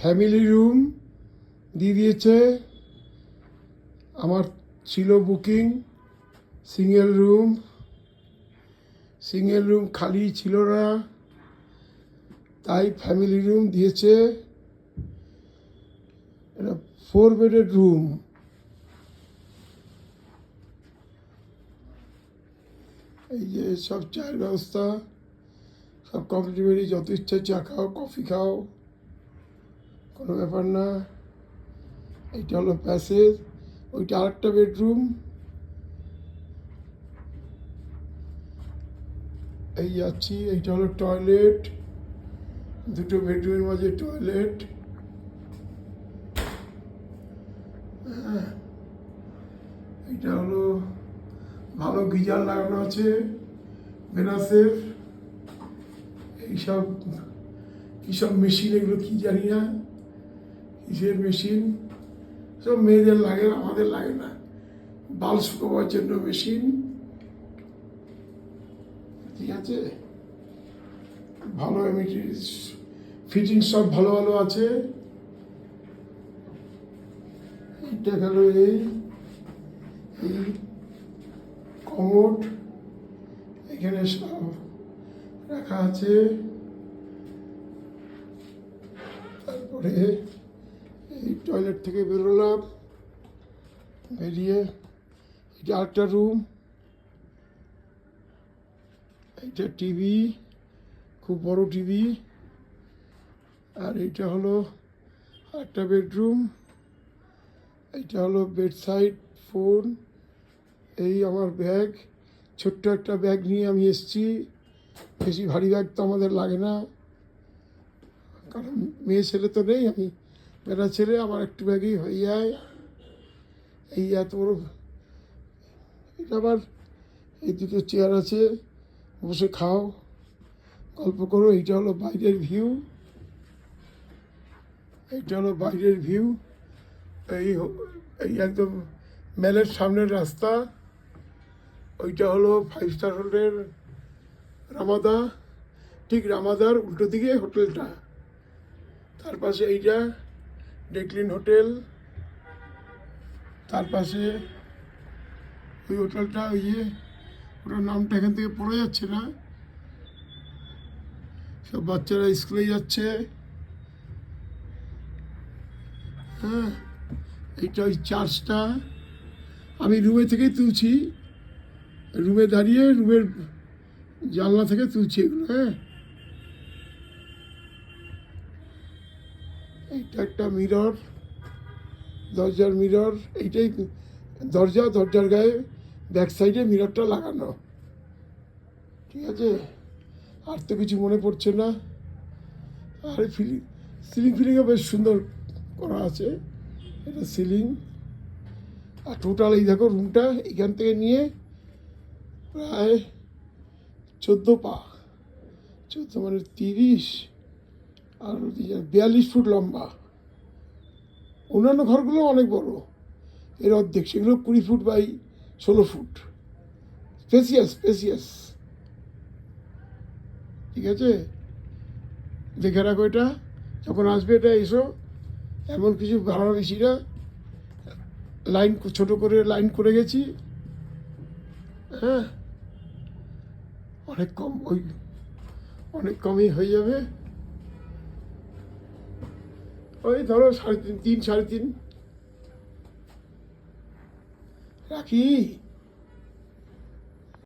Family room দিয়ে দিয়েছে। আমার ছিল বুকিং সিঙ্গেল রুম খালি ছিল না, তাই ফ্যামিলি রুম দিয়েছে। এটা 4 বেডের রুম। এই যে সব চায়ের ব্যবস্থা, সব কমপ্লিমেন্টারি, যত ইচ্ছা চা খাও, কফি খাও, কোনো ব্যাপার না। এইটা হলো প্যাসেজ, ওইটা আরেকটা বেডরুম। এই যাচ্ছি, এইটা হলো টয়লেট, দুটো বেডরুমের মাঝে টয়লেট। এইটা হলো ভালো গিজার লাগানো আছে বেনাসের। এইসব কীসব মেশিন, এগুলো কী জানি না, কিসের মেশিন, সব মেয়েদের লাগে, আমাদের লাগে না। বাল শুকোবার জন্য মেশিন, ঠিক আছে। ভালো ফিটিং সব ভালো ভালো আছে। এইটা গেল এই কমোড, এখানে সব রাখা আছে। তারপরে এই টয়লেট থেকে বেরোলাম, বেরিয়ে এটা আরেকটা রুম। এইটা টিভি, খুব বড় টিভি। আর এইটা হলো একটা বেডরুম। এইটা হলো বেড সাইড ফোন। এই আমার ব্যাগ, ছোট্ট একটা ব্যাগ নিয়ে আমি এসেছি। বেশি ভারী ব্যাগ তো আমাদের লাগে না, কারণ মেয়ে ছেলে তো নেই, আমি বেটা ছেলে, আমার একটু ব্যাগেই হয়ে যায়। এই এত বড়। এটা আবার এই দুটো চেয়ার আছে, বসে খাও, গল্প করো। এইটা হলো বাইরের ভিউ, এইটা হলো বাইরের ভিউ। এই এই একদম মেলের সামনের রাস্তা। ওইটা হলো 5 স্টার হোটেল রামাদা, ঠিক রামাদার উল্টো দিকে হোটেলটা। তার পাশে এইটা ডেকলিন হোটেল, তার পাশে ওই হোটেলটা, ওই যে ওটার নামটা এখান থেকে পড়ে যাচ্ছে না। সব বাচ্চারা স্কুলে যাচ্ছে। হ্যাঁ, এইটা ওই চার্চটা, আমি রুমে থেকেই তুলছি, রুমে দাঁড়িয়ে রুমের জানলা থেকে তুলছি এগুলো। হ্যাঁ, এইটা একটা মিরর, দরজার মিরর। এইটাই দরজার গায়ে ব্যাক সাইডে মিররটা লাগানো, ঠিক আছে। আর তো কিছু মনে পড়ছে না। আর সিলিংও বেশ সুন্দর করা আছে, এটা সিলিং। আর টোটাল এই দেখো রুমটা এখান থেকে নিয়ে প্রায় 14 পা, 14 মানে 30, আর 42 ফুট লম্বা। অন্যান্য ঘরগুলো অনেক বড়, এর অর্ধেক, সেগুলো 20 ফুট বাই 16 ফুট। স্পেসিয়াস, ঠিক আছে। দেখে রাখো, এটা যখন আসবে এটা এসো। এমন কিছু ভাড়া বেশি না, লাইন ছোট করে লাইন করে গেছি। হ্যাঁ, অনেক কম, অনেক কমই হয়ে যাবে। ওই ধরো 3.5, 3, 3.5 রাখি।